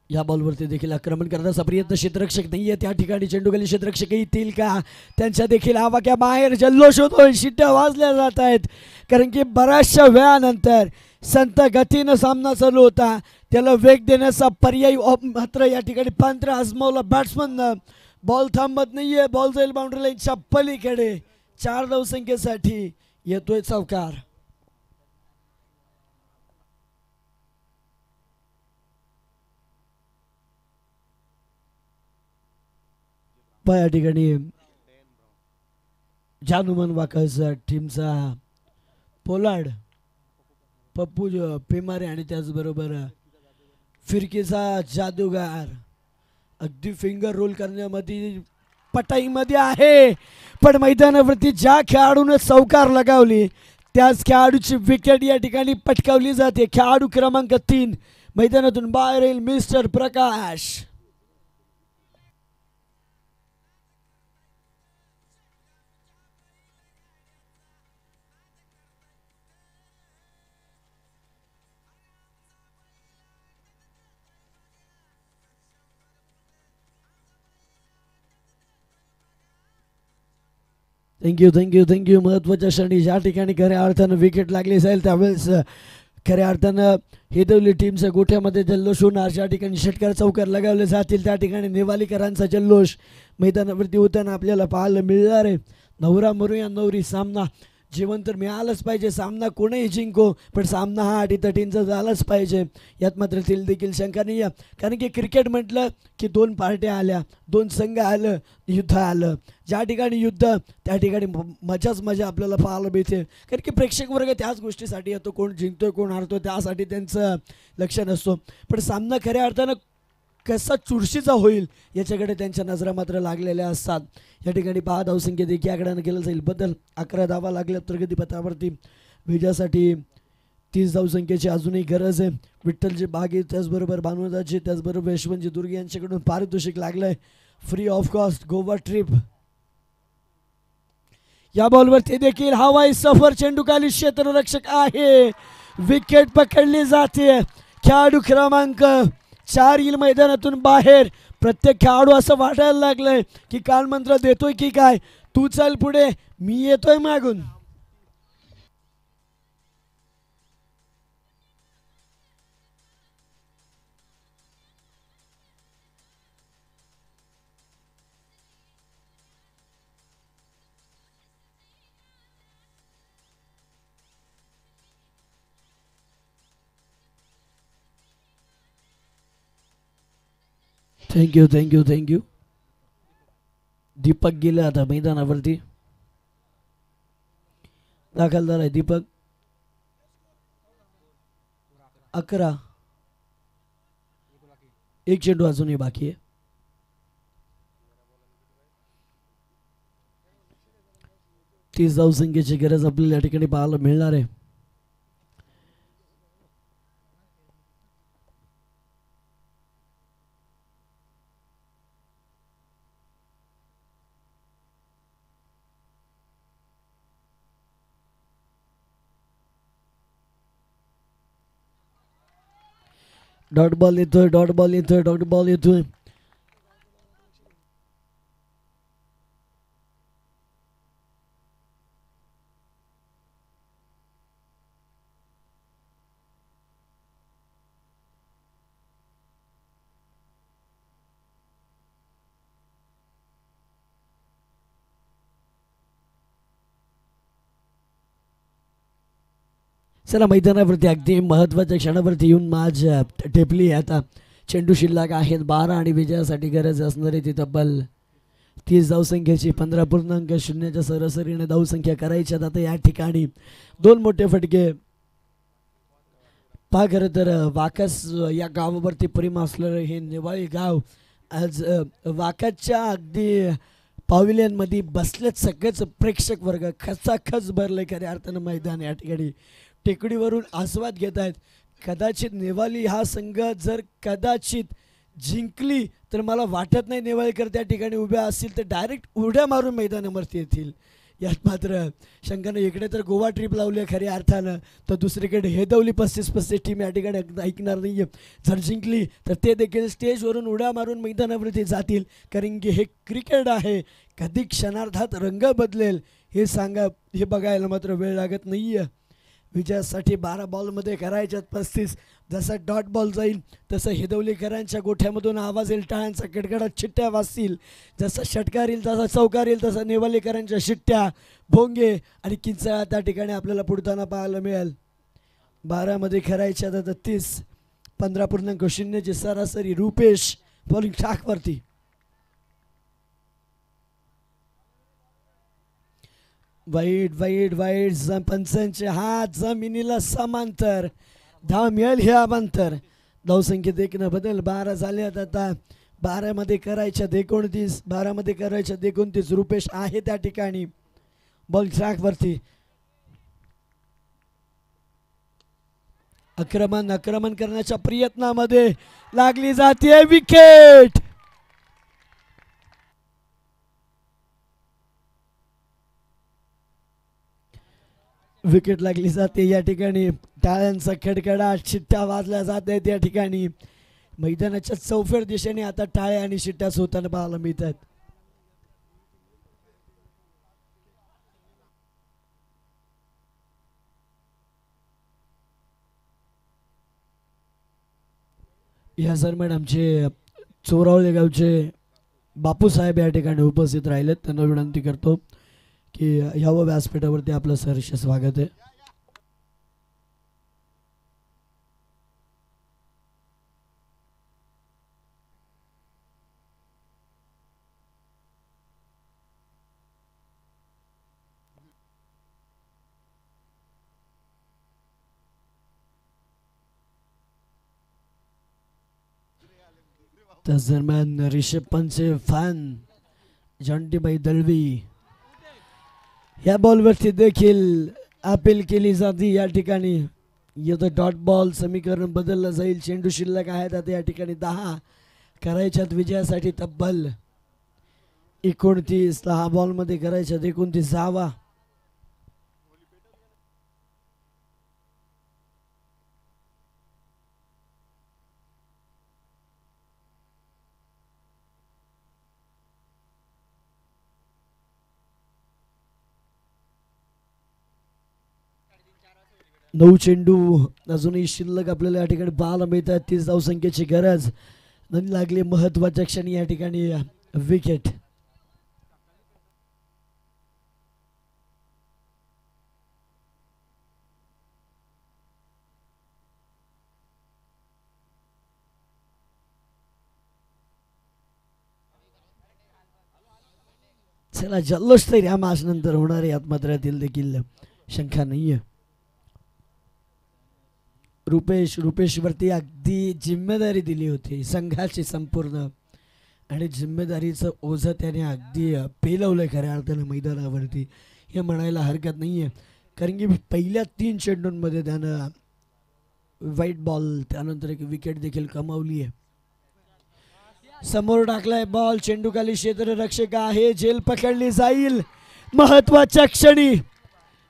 या बॉलवरती देखील आक्रमण करण्याचा प्रयत्न क्षेत्ररक्षक नाहीये त्या ठिकाणी. चेंडूखाली क्षेत्ररक्षक येतील का, त्यांच्या देखील आवाक्या बाहेर जल्लोष होतोय, शिट्ट्या वाजल्या जात आहेत. कारण की बऱ्याचशा वेळानंतर संत गतीनं सामना चालू होता, त्याला वेग देण्याचा पर्याय मात्र या ठिकाणी पंत्र आजमावला बॅट्समन. बॉल थांबत नाहीये, बॉल जाईल बाउंड्री लाईनच्या पलीकडे. 4 धावसंख्येसाठी येतोय चौकार. या ठिकाणी जानुमन वाकर्स टीमचा पोलार्ड, पप्पू पेमारे आणि त्याचबरोबर फिरकीचा जादूगार अगदी फिंगर रोल करण्यामध्ये पटाईमध्ये आहे. पण मैदानावरती ज्या खेळाडूने चौकार लगावली त्याच खेळाडूची विकेट या ठिकाणी पटकावली जाते. खेळाडू क्रमांक 3 मैदानातून बाहेर येईल मिस्टर प्रकाश. थँक्यू. महत्त्वाच्या क्षणी ज्या ठिकाणी खऱ्या अर्थानं विकेट लागली जाईल त्यावेळेस खऱ्या अर्थानं हेदवली टीमच्या गोठ्यामध्ये जल्लोष होणार. ज्या ठिकाणी षटकार चौकार लगावले जातील त्या ठिकाणी नेवालीकरांचा जल्लोष मैदानावरती होताना आपल्याला पाहायला मिळणार आहे. नवरा मरूया नवरी सामना जेवण तर मिळालंच पाहिजे. सामना कोणीही जिंको पण सामना हा अटीतटींचा झालाच पाहिजे, यात मात्र तिल देखील शंका नाही आहे. कारण की क्रिकेट म्हटलं की 2 पार्ट्या आल्या, 2 संघ आलं, युद्ध आलं. ज्या ठिकाणी युद्ध त्या ठिकाणी मजाच मजा आपल्याला पाहायला मिळते. कारण की प्रेक्षक वर्ग त्याच गोष्टीसाठी येतो, कोण जिंकतोय कोण हारतो त्यासाठी त्यांचं लक्ष नसतो. पण सामना खऱ्या अर्थानं कसा चुरशीचा होईल याच्याकडे त्यांच्या नजरा मात्र लागलेल्या असतात. या ठिकाणी 5 धावसंख्येत एकी आकड्यानं केलं जाईल बदल. 11 धावा लागल्या प्रगतीपथावरती. विजयासाठी 30 धावसंख्येची अजूनही गरज आहे. विठ्ठलजी बागे, त्याचबरोबर भानुदाजी, त्याचबरोबर यशवंतजी दुर्गे यांच्याकडून पारितोषिक लागलंय free of cost Goa trip. या बॉलवरती देखील हवाई सफर, चेंडूखाली क्षेत्ररक्षक आहे, विकेट पकडली जाते. खेळाडू क्रमांक 4 येईल मैदानातून बाहेर. प्रत्येक खेळाडू असं वाटायला लागलंय की कानमंत्र देतोय की काय, तू चल पुढे मी येतोय मागून. थँक्यू. दीपक गेला आता मैदानावरती. दाखलदार आहे दीपक. 11 एक चेंडू अजूनही बाकी आहे. तीस धावसंख्येची गरज आपल्याला या ठिकाणी पाहायला मिळणार आहे. डॉट बॉल येतोय. चला मैदानावरती अगदी महत्त्वाच्या क्षणावरती येऊन मॅच टेपली. आता चेंडू शिल्लक आहेत 12 आणि विजयासाठी गरज असणारी ती तब्बल 30 धावसंख्येची. 15.0च्या सरासरीने धावसंख्या करायच्यात आता या ठिकाणी. 2 मोठे फटके. पहा खरं तर वाकस या गावावरती प्रेम असलेलं हे नेवाळी गाव आज वाकसच्या अगदी पॅव्हिलियनमध्ये बसलेत सगळेच प्रेक्षक वर्ग. खचाखच भरले खऱ्या अर्थानं मैदान या ठिकाणी. टेकडीवरून आस्वाद घेत आहेत. कदाचित नेवाली हा संघ जर कदाचित जिंकली तर मला वाटत नाही नेवाळीकर त्या ठिकाणी उभ्या असतील तर डायरेक्ट उड्या मारून मैदानावरती येतील. यात मात्र शंकानं इकडे तर गोवा ट्रिप लावली आहे खऱ्या अर्थानं, तर दुसरीकडे हेदवली 35-35 टीम या ठिकाणी ऐकणार नाही आहे. जर जिंकली तर ते देखील स्टेजवरून उड्या मारून मैदानावरती जातील, कारण की हे क्रिकेट आहे. कधी क्षणार्धात रंग बदलेल हे बघायला मात्र वेळ लागत नाही आहे. विजयासाठी 12 बॉलमध्ये करायच्यात 35. जसा डॉट बॉल जाईल तसं हेदवलीकरांच्या गोठ्यामधून आवाज येईल, टाळ्यांचा कडकडाट, शिट्ट्या वाजतील. जसा षटकार येईल तसा चौकार येईल, तसा नेवालेकरांच्या शिट्ट्या, भोंगे आणि किंचाळा त्या ठिकाणी आपल्याला पुढताना पाहायला मिळेल. 12मध्ये करायच्या आता 30. 15.0ची सरासरी. रुपेश बॉलिंग ट्रॅकवरती. वाईट वाईट वाईट पंचांचे हात जमिनीला समांतर. धाव मिळेल हे अमांतर. धावसंख्येत एक न बदल. 12 झाल्यात आता. 12मध्ये करायच्यात 29. 12मध्ये करायच्यात 29. रुपेश आहे त्या ठिकाणी बॉल ट्रॅकवरती. आक्रमण करण्याच्या प्रयत्नामध्ये लागली जाते विकेट. विकेट लागली जाते या ठिकाणी. टाळ्यांचा खडखडाट, शिट्ट्या वाजल्या जात आहेत या ठिकाणी. मैदानाच्या चौफेर दिशेने आता टाळ्या आणि शिट्ट्या होताना पाहायला मिळतात. या दरम्यान आमचे चोरावळे गावचे बापूसाहेब या ठिकाणी उपस्थित राहिलेत. त्यांना विनंती करतो की यावं व्यासपीठावरती. आपलं सहर्ष स्वागत आहे. त्याच दरम्यान रिषभ पंतचे फॅन जॉन्टीबाई दळवी या बॉलवरती देखील अपील केली जाते या ठिकाणी. येतं डॉट बॉल. समीकरण बदललं जाईल. चेंडू शिल्लक आहेत आता या ठिकाणी 10. करायच्यात विजयासाठी तब्बल 29. 10 बॉलमध्ये करायच्यात 29 धावा. नऊ चेंडू अजूनही शिल्लक आपल्याला या ठिकाणी पाहायला मिळतात. 30 धावसंख्येची गरज लागली. महत्वाच्या क्षणी या ठिकाणी विकेट. चला जल्लोष तर या मॅच नंतर होणार आहे, यात मात्र देखील शंका नाहीये. रुपेशवरती अगदी जिम्मेदारी दिली होती संघाची संपूर्ण, आणि जिम्मेदारीचं ओझं त्याने अगदी पेलवलं खऱ्या अर्थानं मैदानावरती, हे म्हणायला हरकत नाही आहे. कारण की पहिल्या 3 चेंडूंमध्ये त्यानं व्हाईट बॉल, त्यानंतर एक विकेट देखील कमावली आहे. समोर टाकलाय बॉल, चेंडूखाली क्षेत्ररक्षक आहे, झेल पकडली जाईल. महत्वाच्या क्षणी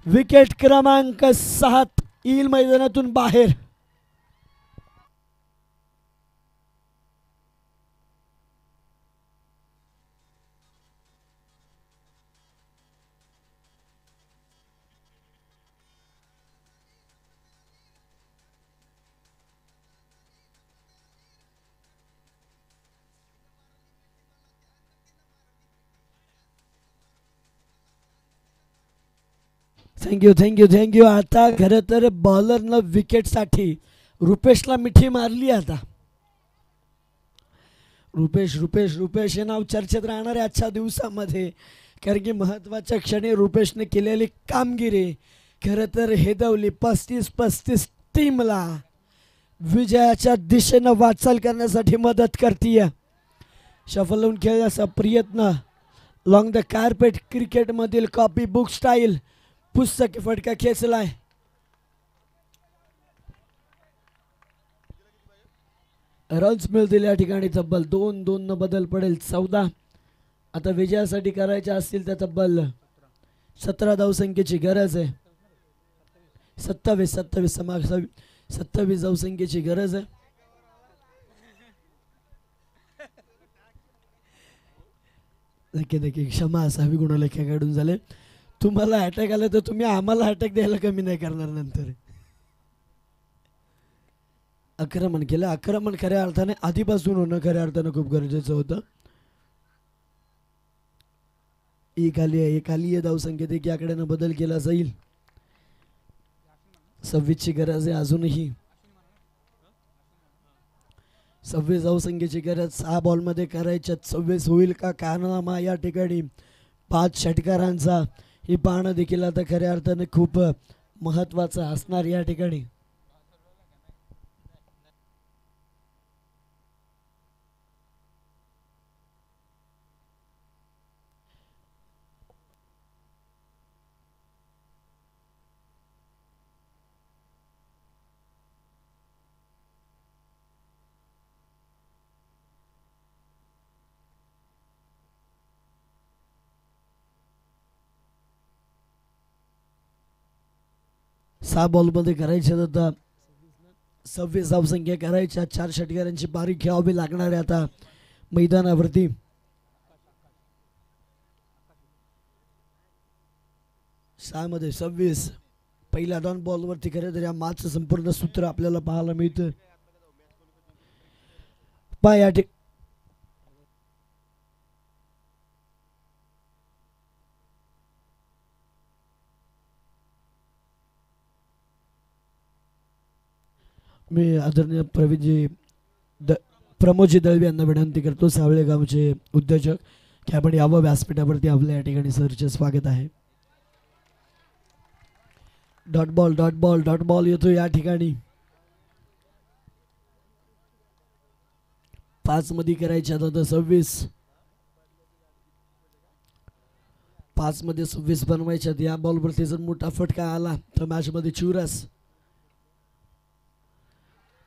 विकेट क्रमांक 7 येईल मैदानातून बाहेर. Thank you thank you thank you. आता खरं तर बॉलरनं विकेटसाठी रुपेशला मिठी मारली. आता रुपेश रुपेश रुपेश हे नाव चर्चेत राहणार आहे आजच्या दिवसामध्ये, कारण की महत्त्वाच्या क्षणी रुपेशने केलेली कामगिरी खरं तर हेदवली 35-35 टीमला विजयाच्या दिशेनं वाटचाल करण्यासाठी मदत करतीय. शफल लावून खेळण्याचा प्रयत्न लॉंग द कार्पेट क्रिकेटमधील कॉपी बुक स्टाईल पुस्तकी फटका खेचलाय. रन्स मिळतील या ठिकाणी तब्बल 2-2 न बदल पडेल 14. आता विजयासाठी करायचे असतील तर तब्बल 17 धावसंख्येची गरज आहे. 27 धावसंख्येची गरज आहे. नक्की नक्की क्षमा असावी गुणाला खेळाडून झाले. तुम्हाला अटॅक आला तर तुम्ही आम्हाला अटॅक द्यायला कमी नाही करणार नंतर. आक्रमण केलं. आक्रमण खऱ्या अर्थाने आधीपासून होणं खऱ्या अर्थानं खूप गरजेचं होतं. एक आली आहे धावसंख्येत एक याकड्यानं बदल केला जाईल. 26ची गरज आहे अजूनही. 26 धावसंख्येची गरज 6 बॉलमध्ये करायच्या. 26 होईल का कारनामा या ठिकाणी 5 षटकारांचा हे पाहणं देखील आता खऱ्या अर्थाने खूप महत्त्वाचं असणार या ठिकाणी. सहा बॉलमध्ये करायचे आता 26 धावसंख्या करायच्या. 4 षटकारांची बारी खेळावी लागणार आहे आता मैदानावरती. सहामध्ये 26 पहिल्या डॉन बॉलवरती खरं तर या मॅचचं संपूर्ण सूत्र आपल्याला पाहायला मिळतं. पाया मी आदरणीय प्रमोदजी दळवी यांना विनंती करतो, सावळे गावचे उद्योजक, की आपण यावं व्यासपीठावरती. आपल्या या ठिकाणी सरचे स्वागत आहे. डॉट बॉल येतो या ठिकाणी. 5 मध्ये करायचे आता 26. 5 मध्ये 26 बनवायच्यात. या बॉलवरती जर मोठा फटका आला तर मॅच मध्ये चुरस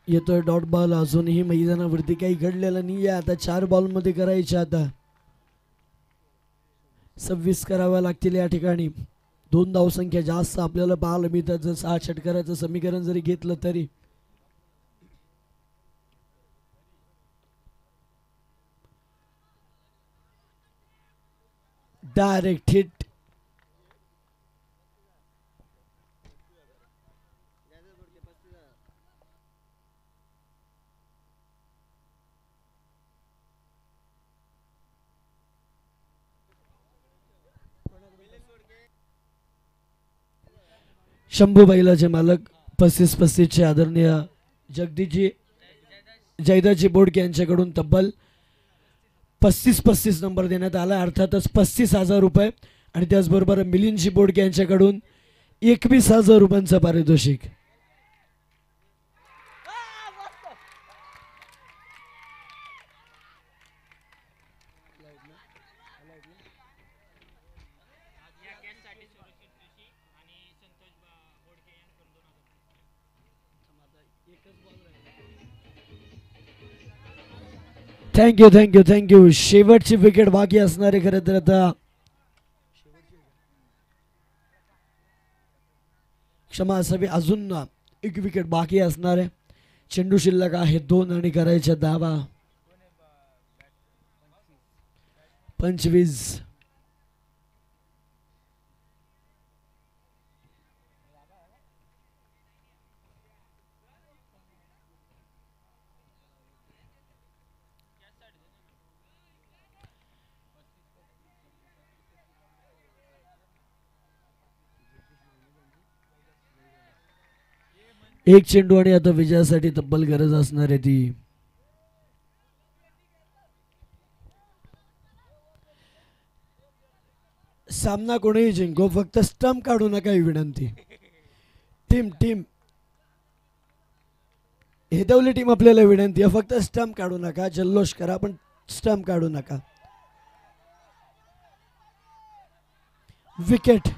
येतोय. डॉट बॉल अजूनही मैदानावरती काही घडलेलं नाही आहे. आता 4 बॉलमध्ये करायचे. आता 26 कराव्या लागतील या ठिकाणी. 2 धावसंख्या जास्त आपल्याला पाहायला मिळतात जर 6 षटकाराचं समीकरण जरी घेतलं तरी. Direct hit. शंभू बैलाचे मालक 35-35चे आदरणीय जगदीशजी जयदाजी बोडके यांच्याकडून तब्बल 35-35 नंबर देण्यात आला. अर्थातच 35,000 रुपये आणि त्याचबरोबर मिलिंदजी बोडके यांच्याकडून 21,000 रुपयांचं पारितोषिक. थँक्यू. शेवटची विकेट बाकी असणारे खरं तर आता क्षमा असावी, अजून एक विकेट बाकी असणार आहे. चेंडू शिल्लक आहे 2 आणि करायच्या धावा 25. एक चेंडू आणि आता विजयासाठी तब्बल गरज असणार आहे ती. सामना कोणीही जिंको, फक्त स्टंप काढू नका ही विनंती. टीम हेदवली टीम आपल्याला विनंती आहे, फक्त स्टंप काढू नका. जल्लोष करा पण स्टंप काढू नका. विकेट